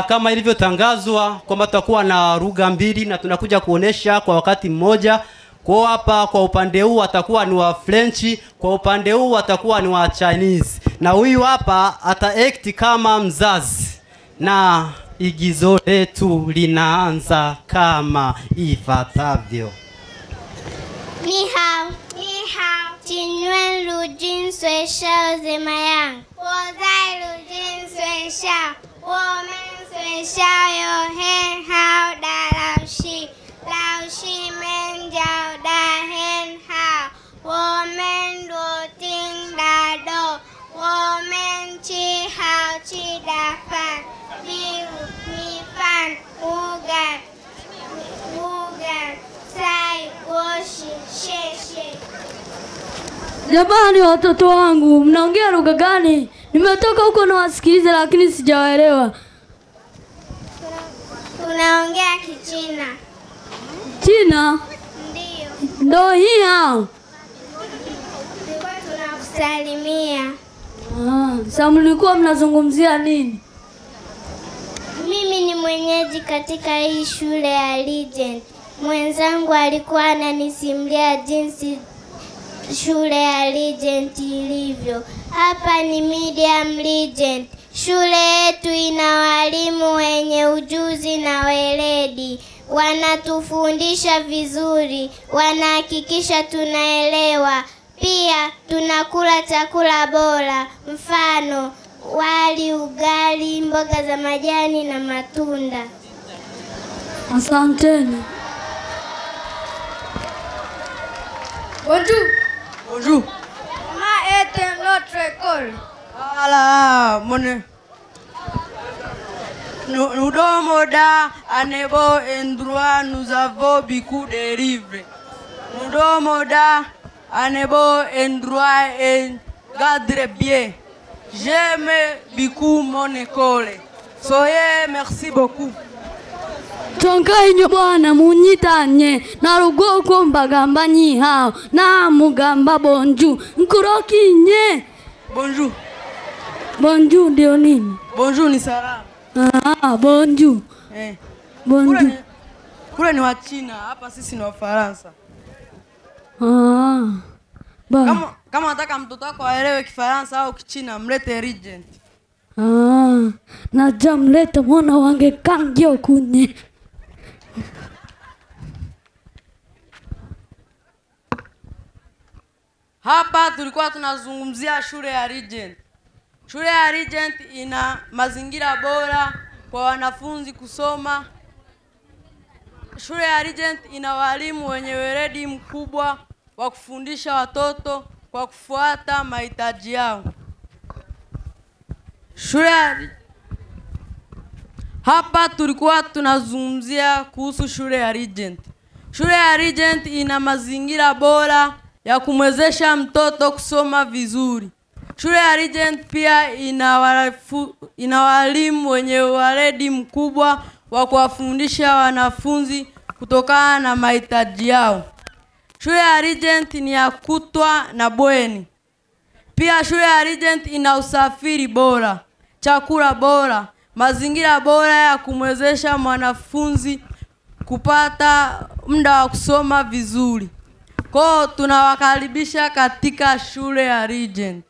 Kama ilivyotangazwa kwamba tutakuwa na lugha mbili na tunakuja kuonesha kwa wakati mmoja. Kwa hapa kwa upande huu atakuwa ni wa French, kwa upande huu atakuwa ni wa Chinese. Na huyu hapa ata-act kama mzazi. Na igizo letu linaanza kama ifuatavyo. Ni hao, Chinwen Lujin Sui Shao Zimayang. Wozai Lujin Sui Shao. Women Sui Shao Yo Hen Hao Da Lao Shi. Lao Shi Men Jiao Da Hen Hao. Women Do Ting Da Do. Women Chi Hao Chi Da Fan. Viu Mi Fan Ugan. Sai Woshi Sheshe. Jamani watoto wangu, mnaongea lugha gani? Nimetoka huko na wasikiliza lakini sijawaelewa. Tunaongea Kichina. China? Ndio. Ndio hii hao. Tulikuwa tunakusalimia. Sasa mlikuwa mnazungumzia nini? Mimi ni mwenyeji katika hii shule ya Legend. Mwenzangu alikuwa ananisimulia jinsi shule ya Legend ilivyo. Hapa ni Medium Legend. Shule yetu ina walimu wenye ujuzi na weledi. Wanatufundisha vizuri, wanahakikisha tunaelewa. Pia tunakula chakula bora, mfano wali, ugali, mboga za majani na matunda. Asanteni. Bonjour. Ma est notre école. Voilà, nous domoda anebo endroit nous avons beaucoup de livres. Nous domoda anebo endroit et cadre bien. J'aime beaucoup mon école. Soyez merci beaucoup. Tonkai nyobwana munyitanye narugo ko mbagamba nyi hao na mugamba bonjour nkuroki nye. Bonjour ndio nini? Bonjour ni salamu. Bonjour. Bonjour. Kule ni wa China, hapa sisi ni wa Faransa. Kama nataka mtoto wako aelewe Kifaransa au Kichina, mlete Regent. Na jamleta mwana wange kangyo kunye. Hapa tulikuwa tunazungumzia shule ya Regent. Shule ya Regent ina mazingira bora kwa wanafunzi kusoma. Shule ya Regent ina walimu wenye weledi mkubwa wa kufundisha watoto kwa kufuata mahitaji yao. Hapa tulikuwa tunazungumzia kuhusu shule ya Regent. Shule ya Regent ina mazingira bora ya kumwezesha mtoto kusoma vizuri. Shule ya Regent pia ina walimu wenye weledi mkubwa wa kuwafundisha wanafunzi kutokana na mahitaji yao. Shule ya Regent ni ya kutwa na bweni. Pia shule ya Regent ina usafiri bora, chakula bora, mazingira bora ya kumwezesha mwanafunzi kupata muda wa kusoma vizuri. Kwa tunawakaribisha katika shule ya Regent.